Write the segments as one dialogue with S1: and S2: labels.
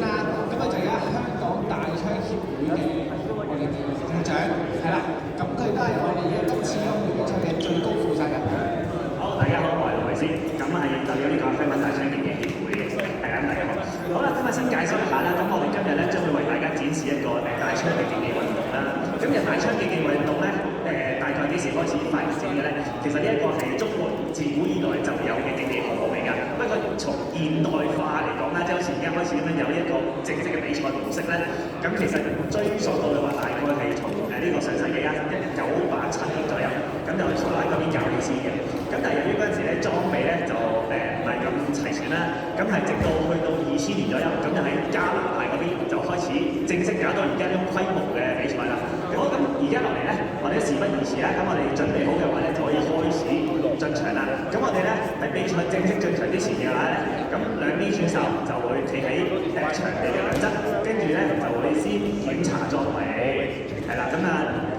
S1: 啦。咁啊就而家香港大槍協會嘅我哋嘅會長係啦，咁佢都係我哋嘅今次香港比賽嘅最高負責人。
S2: 好，大家好，我係盧維先，咁係代表呢個香港大槍競技協會嘅，大家好。好啦，今日先介紹一下啦，咁我哋今日咧將會為大家展示一個大槍嘅競技運動啦。咁大槍競技運動咧，大概幾時開始發展嘅咧？其實呢一個係中國自古以來就有嘅競技項目嚟㗎。不過從現代化嚟講啦，即係好似而家開始咁樣有一個正式嘅比賽模式咧。咁其實追溯到嘅話，大概係從呢個上世紀1987年左右，咁就台灣嗰邊搞起先嘅。咁但係由於嗰陣時咧裝備咧就唔係咁齊全啦，咁係直到去到2000年左右，咁就喺加拿大嗰邊就開始正式搞到而家呢種規模嘅比賽啦。好，咁而家落嚟咧，我哋事不宜遲啦，咁我哋準備好嘅話咧，就可以開始進場啦。咁我哋咧喺比賽正式進場之前嘅話咧，咁兩邊選手就會企喺場地嘅兩側，跟住咧就會先檢查裝備，係啦，咁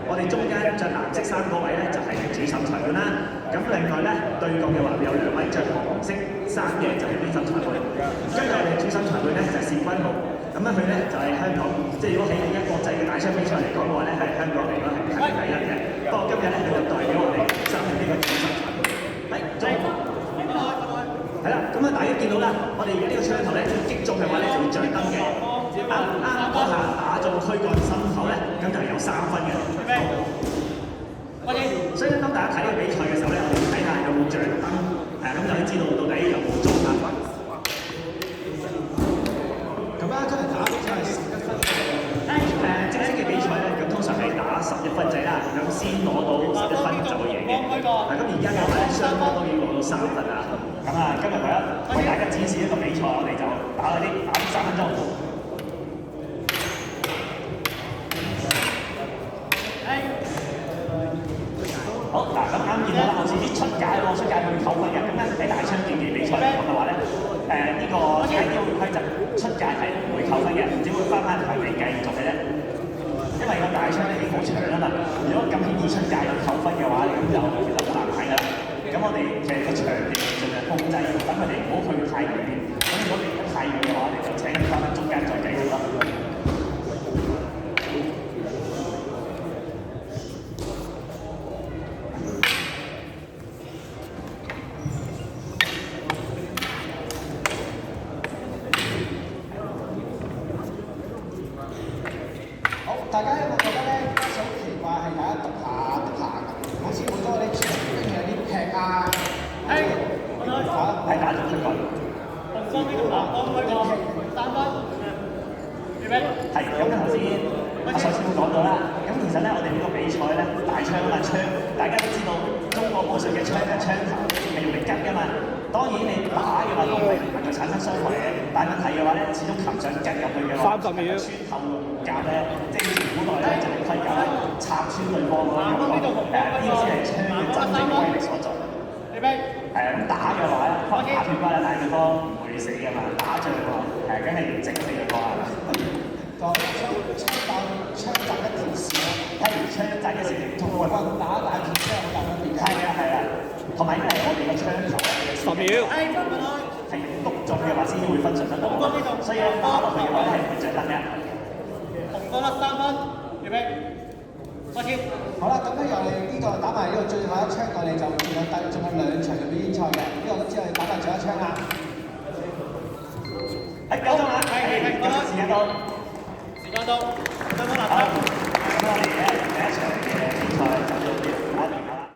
S2: 我哋中間着藍色衫嗰位咧就係主審裁判啦。咁另外咧對角嘅話有兩位着黃色衫嘅就係邊審裁判，跟住我哋主審裁判咧就係薛君豪。咁佢咧就係香港，即係如果喺一國際嘅大槍比賽嚟講嘅話咧，係香港嚟講係排名第一嘅。不過今日咧佢就代表我哋擔任呢個主審裁判。係啦，咁大家見到啦，我哋而家呢個槍頭咧擊中嘅話咧就會着燈嘅。啱嗰下打中軀幹心口咧，咁就有3分嘅。所以當大家睇呢個比賽嘅時候咧，我哋睇下有冇着燈，咁就可以知道到底有冇中啊。
S1: 咁啊，今日打比賽係11分。
S2: 正式嘅比賽咧，咁通常係打11分制啦，咁先攞到11分就會贏嘅。咁而家嘅話咧，雙方都已經攞到3分啦。咁今日為大家展示一個比賽，我哋就打3分鐘。好嗱，咁啱見到啦，好似啲出界喎，出界會扣分嘅。咁咧喺大槍競技比賽嚟講嘅話咧，呢個體育規則出界係唔會扣分嘅，只會翻場地繼續嘅啫。因為個大槍咧已經好長啦嘛，如果咁輕易出界又扣分嘅話，咁就其實好難睇㗎啦。咁我哋其實個場地盡量控制，等佢哋唔好去太遠。咁如果離得太遠嘅話，我哋就請佢翻中間再繼續啦。
S1: 大家有冇覺得咧，好奇怪係大家讀下咁，好似好多嗰啲長兵有啲劈啊，
S2: 係打中出局。係，咁頭先阿蔡師傅講到啦，咁其實咧我哋呢個比賽咧大槍啊嘛，槍大家都知道中國武術嘅槍嘅槍頭係用嚟吉㗎嘛。當然你打嘅話都唔能夠產生傷害嘅，但係問題嘅話咧，始終擒上吉入去嘅話，穿透甲咧，即係古代咧就用盔甲咧插穿對方嗰個呢個先係槍嘅真正威力所在。咁打嘅話咧，可能打斷關啦，但係對方唔會死㗎嘛。打仗喎，梗係要整死對方係嘛。槍擲一條線，係槍擲一條線，同棍打大鐵槍好大分別。係啊，同埋因為我哋個槍頭10秒，係篤中嘅話先會分順得到，所以打落去嘅話咧係唔會着燈嘅。
S3: 紅多啦3分，預備，開始。
S1: 好啦，咁不如我哋呢個打埋呢個最後一槍，我哋就仲有2場嘅表演賽嘅，呢個都知我哋打埋最後一槍啦。
S2: 9鐘啦，時間到，
S3: 時間到，
S2: 好，咁我哋